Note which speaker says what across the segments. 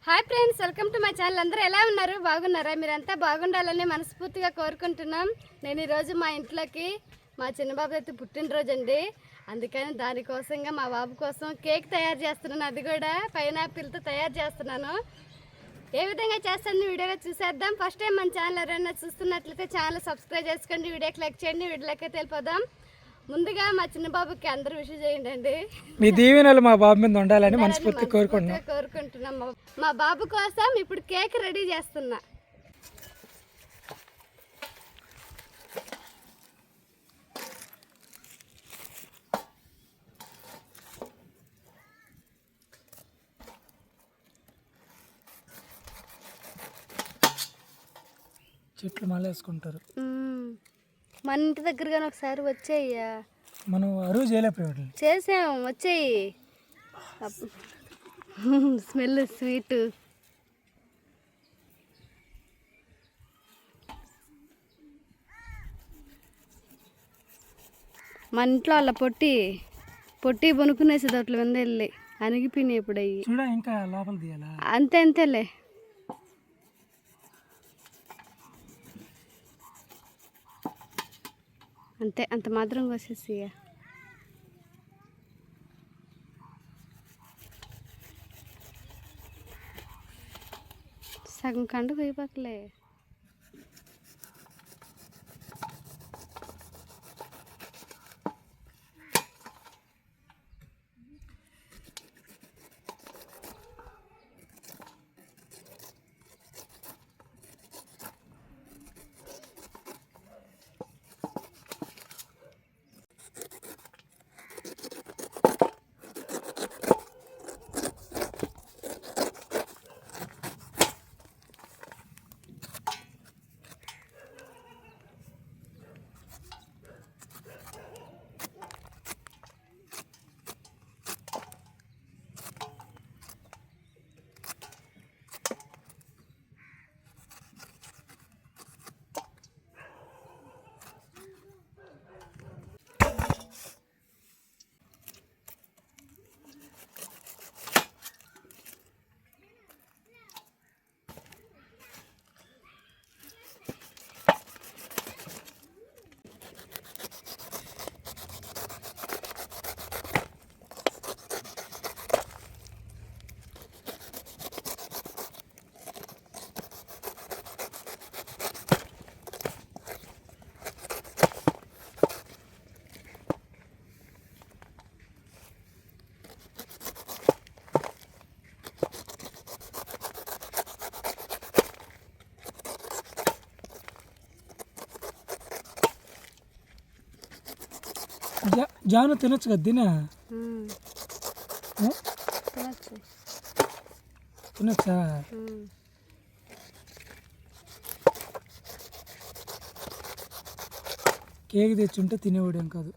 Speaker 1: Hi friends, welcome to my channel. అందరూ ఎలా ఉన్నారు? బాగున్నారా? మీరంతా బాగుండాలని మనస్ఫూర్తిగా కోరుకుంటున్నాం. నేను ఈరోజు మా ఇంట్లోకి మా చిన్నబాబు అయితే పుట్టినరోజు అండి. అందుకని దానికోసంగా మా బాబు కోసం కేక్ తయారు చేస్తున్నాను. అది కూడా పైనాపిల్తో తయారు చేస్తున్నాను. ఏ విధంగా చేస్తాను వీడియోలో చూసేద్దాం. ఫస్ట్ టైం మన ఛానల్ ఎవరైనా చూస్తున్నట్లయితే ఛానల్ సబ్స్క్రైబ్ చేసుకోండి, వీడియోకి లైక్ చేయండి. వీడియోలోకి వెళ్ళిపోదాం. ముందుగా మా చిన్న బాబుకి అందరూ విష్ చేయండి.
Speaker 2: మీ దీవెనలు మా బాబు మీద ఉండాలని మనస్ఫూర్తిగా కోరుకుంటున్నాం.
Speaker 1: మా బాబు కోసం ఇప్పుడు కేక్ రెడీ చేస్తున్నా.
Speaker 2: చెట్లు మళ్ళీ వేసుకుంటారు.
Speaker 1: మన ఇంటి దగ్గరగానే ఒకసారి వచ్చేయ్యా.
Speaker 2: మనం అరువు చేయలేకపోయాడు.
Speaker 1: చేసాం, వచ్చేయి. Smell sweet. మన ఇంట్లో వాళ్ళ పొట్టి బొనుకునేసేది అట్లా మీద వెళ్ళి అనిగిపోయినాయి. ఇప్పుడు అయ్యి
Speaker 2: చూడ ఇంకా లోపల తీయాలా?
Speaker 1: అంతేలే. అంతే, అంత మాత్రం కోసేసి సగం కండు కొయ్యపక్కలే.
Speaker 2: జాను తినొచ్చు కదా? తినొచ్చా? కేక్ తెచ్చుంటే తినేవాడేం కాదు.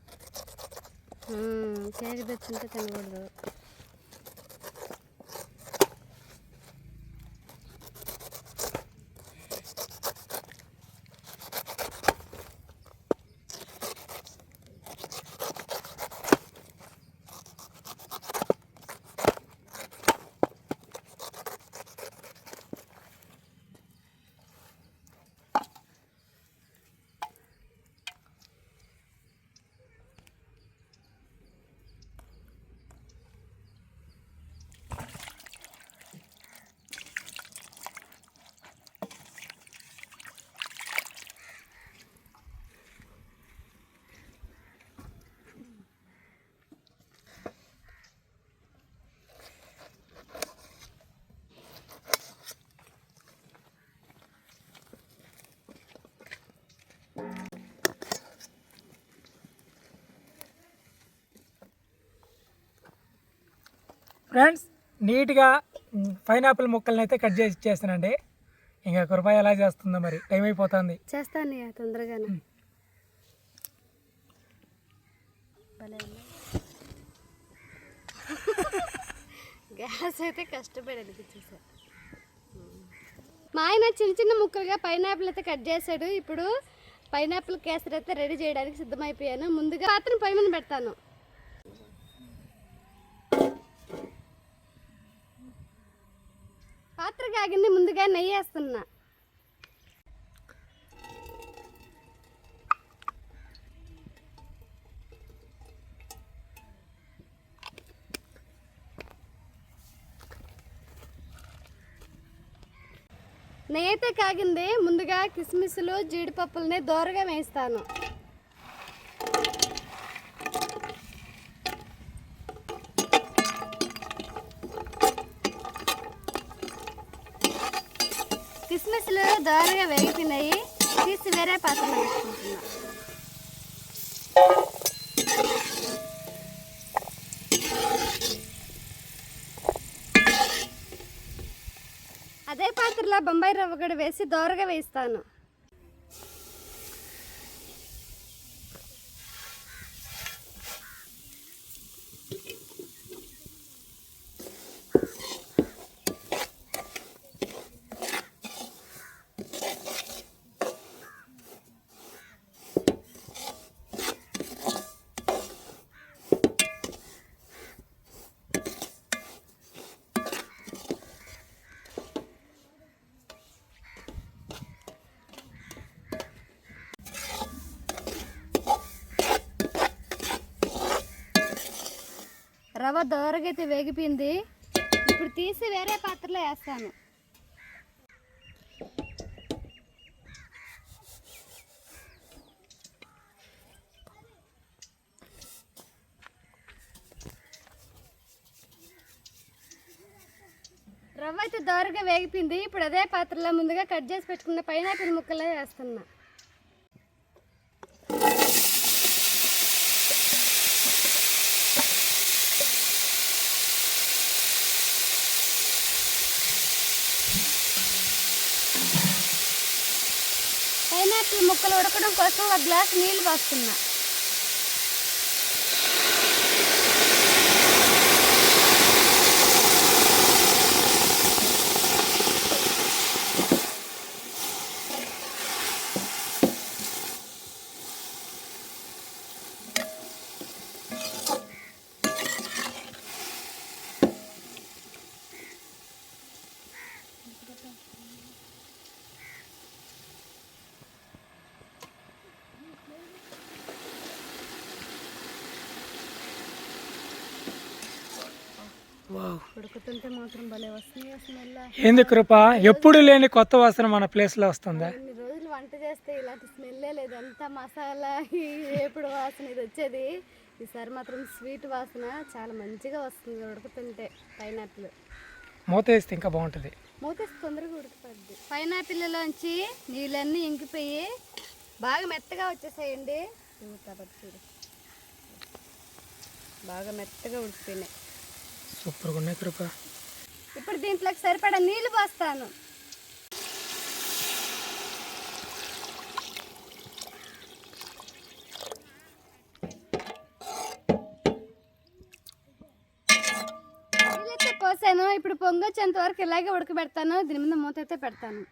Speaker 1: కేక్ తెచ్చుంటే తినకూడదు.
Speaker 2: ఫ్రెండ్స్, నీట్గా పైనాపిల్ ముక్కల్ని అయితే కట్ చేసి ఇచ్చేస్తానండి. ఇంకా కృపాయి ఎలా చేస్తుందో మరి, టైం అయిపోతుంది.
Speaker 1: చేస్తాను తొందరగానే. గ్యాస్ అయితే కష్టపడి అనిపించేసారు. మా ఆయన చిన్న చిన్న ముక్కలుగా పైనాపిల్ అయితే కట్ చేశాడు. ఇప్పుడు పైనాపిల్ కేసరి అయితే రెడీ చేయడానికి సిద్ధమైపోయాను. ముందుగా పాత్రను పై మీద పెడతాను. పాత్ర కాగింది, ముందుగా నెయ్యి వేస్తున్నా. నెయ్యి అయితే కాగింది, ముందుగా కిస్మిస్లు జీడిపప్పులని దోరగా వేస్తాను. కిస్మిస్లు దోరగా వేగిపోయినాయి, తీసి వేరే పాత్రలో వేసుకుంటున్నా. అదే పాత్రలో బొంబాయి రవ్వ కూడా వేసి దోరగా వేస్తాను. రవ్వ దోరగా అయితే వేగిపోయింది, ఇప్పుడు తీసి వేరే పాత్రలో వేస్తాను. రవ్వ అయితే దోరగా వేగిపోయింది, ఇప్పుడు అదే పాత్రలో ముందుగా కట్ చేసి పెట్టుకున్న పైనాపిల్ ముక్కలే వేస్తున్నా. పైనాపిల్ ముక్కలు ఉడకడం కోసం ఒక గ్లాస్ నీళ్ళు పోస్తున్నా. ఉడుకుతుంటే మాత్రం భలే వస్తుంది స్మెల్.
Speaker 2: ఏంది కృప, ఎప్పుడు లేని కొత్త వాసన మన ప్లేస్లో వస్తుందా?
Speaker 1: ఇన్ని రోజులు వంట చేస్తే ఇలాంటి స్మెల్లే లేదు, అంతా మసాలా ఈ వేపుడు వాసన ఇది వచ్చేది. ఈసారి మాత్రం స్వీట్ వాసన చాలా మంచిగా వస్తుంది ఉడుకుతుంటే. పైనాపిల్
Speaker 2: మూత వేస్తే ఇంకా బాగుంటుంది.
Speaker 1: మూతేసి తొందరగా ఉడికిపోద్ది. పైనాపిల్లోంచి నీళ్ళన్నీ ఇంకిపోయి బాగా మెత్తగా వచ్చేసాయండి. చూడు బాగా మెత్తగా ఉడికిపోయినాయి,
Speaker 2: సూపర్గా ఉన్నాయి కృప.
Speaker 1: ఇప్పుడు దీంట్లోకి సరిపడా నీళ్లు పోస్తాను. నీళ్ళైతే పోసాను, ఇప్పుడు పొంగొచ్చేంత వరకు ఇలాగే ఉడకబెడతాను. దీని మీద మూత అయితే పెడతాను.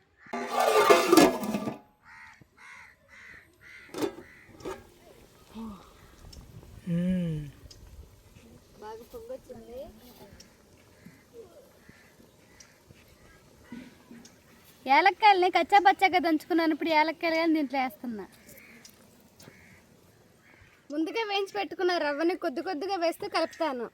Speaker 1: బాగా పొంగొచ్చింది. యాలక్కాయలని కచ్చా పచ్చాగా దంచుకున్నాను, ఇప్పుడు యాలక్కాయలు కానీ దీంట్లో వేస్తున్నా. ముందుగా వేయించి పెట్టుకున్న రవ్వని కొద్ది కొద్దిగా వేస్తూ కలుపుతాను.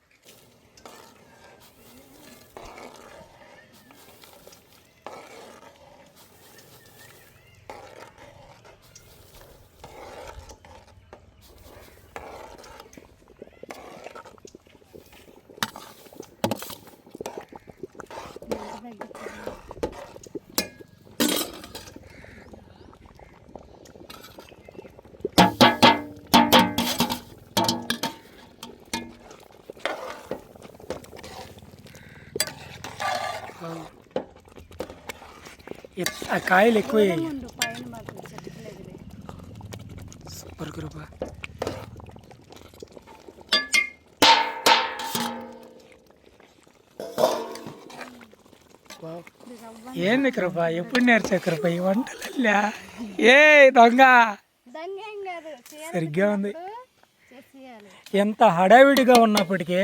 Speaker 2: ఆ కాయలు ఎక్కువ
Speaker 1: పైన మాత్రం చెట్టులేదు.
Speaker 2: సూపర్ కృప. ఏంది కృప, ఎప్పుడు నేర్చా కృప ఈ వంటలల్లా? ఏ దొంగ సరిగ్గా ఉంది. ఎంత హడావిడిగా ఉన్నప్పటికీ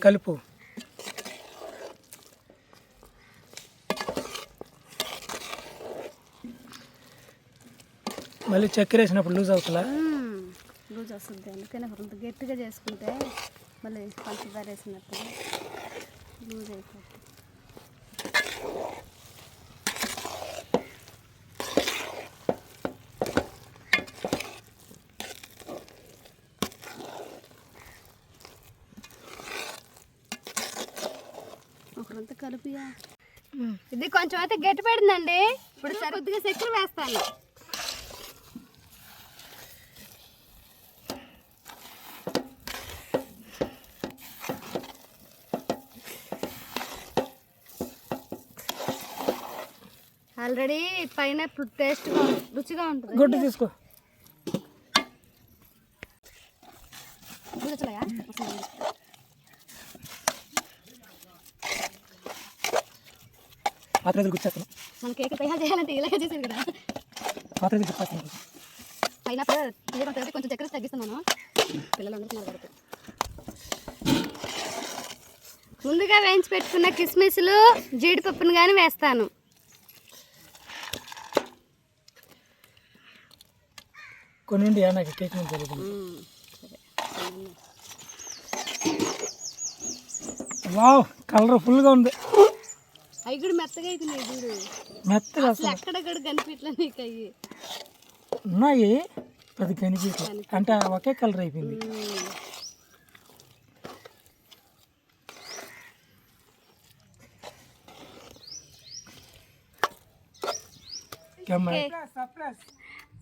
Speaker 2: కలుపు. మళ్ళీ చక్కెర వేసినప్పుడు లూజ్ అవుతుందా?
Speaker 1: లూజ్ వస్తుంది, అందుకని కొంత గట్టిగా చేసుకుంటే మళ్ళీ పంచదార వేసినప్పుడు లూజ్ అయిపోతుంది. ఒకరంతా కలిపియా. ఇది కొంచెం అయితే గట్టి పడిందండి. ఇప్పుడు కొద్దిగా చక్కెర వేస్తాను. ఆల్రెడీ పైనాపిల్ టేస్ట్గా రుచిగా ఉంటుంది.
Speaker 2: గుడ్డు తీసుకో. పాత్ర గుర్చేస్తాను.
Speaker 1: మన కేక్ తయారు చేయాలంటే ఇలాగే చేసేది కదా.
Speaker 2: పాత్ర గుర్చేస్తాను.
Speaker 1: పైనాపిల్ కొంచెం చక్కెర తగ్గిస్తున్నాను పిల్లలందరూ పడుతుంది. ముందుగా వేయించి పెట్టుకున్న కిస్మిస్లు జీడిపప్పును కానీ వేస్తాను.
Speaker 2: కొన్ని నాకు కేక్ మీద తెలియదు. వావ్, కలర్ఫుల్గా ఉంది.
Speaker 1: అవి కూడా మెత్తగా అవుతున్నాయి చూడు.
Speaker 2: మెత్తగా
Speaker 1: అసలు ఎక్కడెక్కడ కనిపించలే నీకు. అవి
Speaker 2: ఉన్నాయి, అది కనిపించలేదు. అంటే ఒకే కలర్ అయిపోయింది.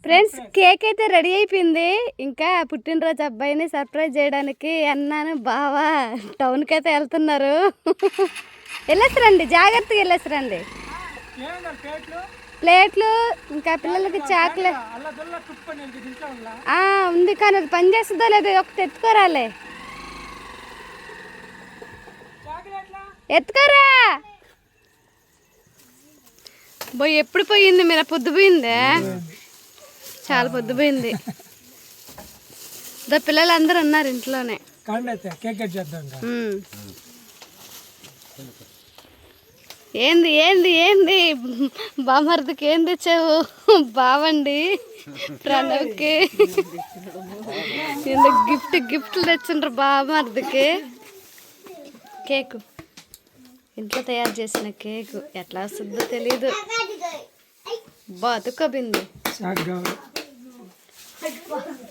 Speaker 2: ఫ్రెండ్స్, కేక్ అయితే రెడీ అయిపోయింది. ఇంకా పుట్టినరోజు అబ్బాయిని సర్ప్రైజ్ చేయడానికి అన్నాను బావా టౌన్కి అయితే వెళ్తున్నారు. వెళ్ళేసిరండి, జాగ్రత్తగా వెళ్ళేసిరండి. ప్లేట్లు ఇంకా పిల్లలకి చాక్లెట్ ఉంది, కానీ అది పని చేస్తుందో లేదో ఒకటి ఎత్తుకోరాలే. ఎత్తుకోరా పోయి. ఎప్పుడు పోయింది మీరు? పొద్దుపోయిందే, చాలా పొద్దుపోయింది. పిల్లలందరూ ఉన్నారు ఇంట్లోనే. ఏంది ఏంది ఏంది బామర్దికి ఏం తెచ్చావు? బావండి ప్రణవ్కి గిఫ్ట్లు తెచ్చిండ్రు బామర్దికి. కేకు ఇంట్లో తయారు చేసిన కేకు ఎట్లా వస్తుందో తెలీదు. బతుకబింది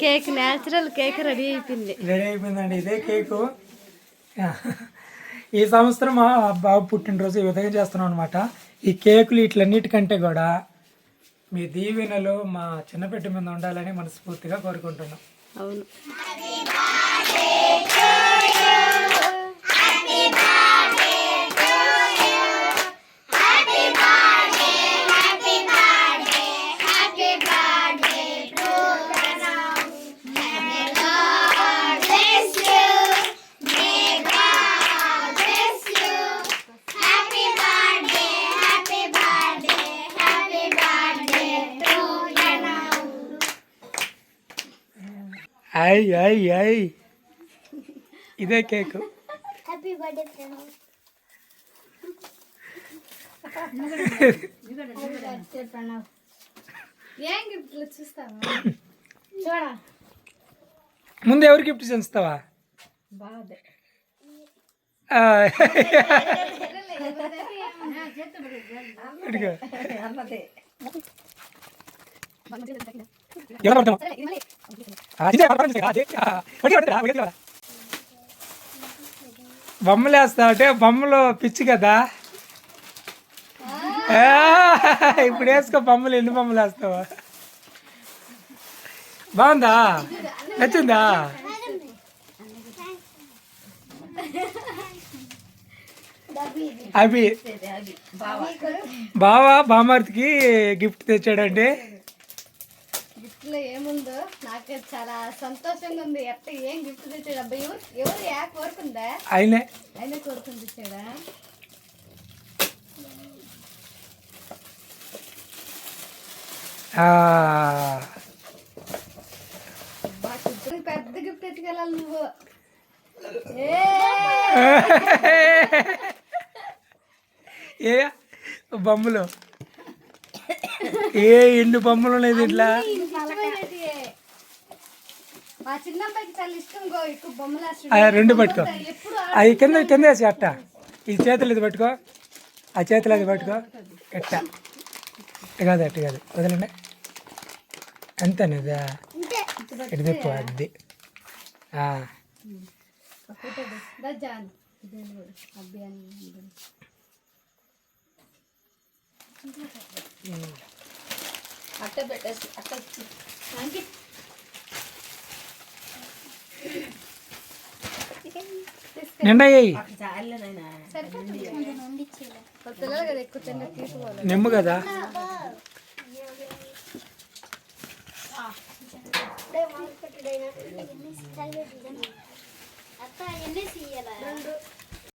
Speaker 2: కేక్, న్యాచురల్ కేక్ రెడీ అయిపోయిందండి. ఇదే కేకు. ఈ సంవత్సరం మా బాబు పుట్టినరోజు ఈ విధంగా చేస్తున్నాం అనమాట. ఈ కేకులు ఇట్లన్నిటికంటే కూడా మీ దీవెనలు మా చిన్నపెట్టు మీద ఉండాలని మనస్ఫూర్తిగా కోరుకుంటున్నాం. అవును. ఐ ఐ ఐ ఇదే కేకు. ముందు ఎవరు గిఫ్ట్ చేస్తావా? బొమ్మలు వేస్తా అంటే బొమ్మలు పిచ్చి కదా. ఇప్పుడు వేసుకో బొమ్మలు. ఎన్ని బొమ్మలు వేస్తావా? బాగుందా? నచ్చిందా? అభి బావా బామార్తికి గిఫ్ట్ తెచ్చాడండి. గిఫ్ట్లో ఏముందో నాకు చాలా సంతోషంగా ఉంది. ఎట్లా ఏం గిఫ్ట్ తెచ్చాడు అబ్బాయి? ఎవరు కోరుకుందా? ఆయనే కోరుకుని తెచ్చాడా? పెద్ద గిఫ్ట్ ఎత్తుకెళ్ళాలి నువ్వు. ఏ బొమ్మలు ఏ ఎన్ని బొమ్మలు ఉన్నాయి దీంట్లో.
Speaker 1: ఇష్టమైనటివే. మా చిన్న అబ్బాయికి చాలా ఇష్టం ఎక్కువ బొమ్మలు
Speaker 2: రెండు పట్టుకో, అవి కింద కింద వేసి అట్ట. ఈ చేతులు ఇది పట్టుకో, ఆ చేతులు అది పట్టుకో, ఎట్ట కాదు అట్ట కాదు, వదలండి అంతేనేదా. ఇటు తిప్పు అది.
Speaker 3: అట్ట పెట్టేసి అట్ట
Speaker 2: నిండా వేయి.
Speaker 1: పిల్లలు కదా ఎక్కువ తిన్న తీసుకోవాలి.
Speaker 2: నిమ్ము కదా.
Speaker 4: అత్త ఎన్ని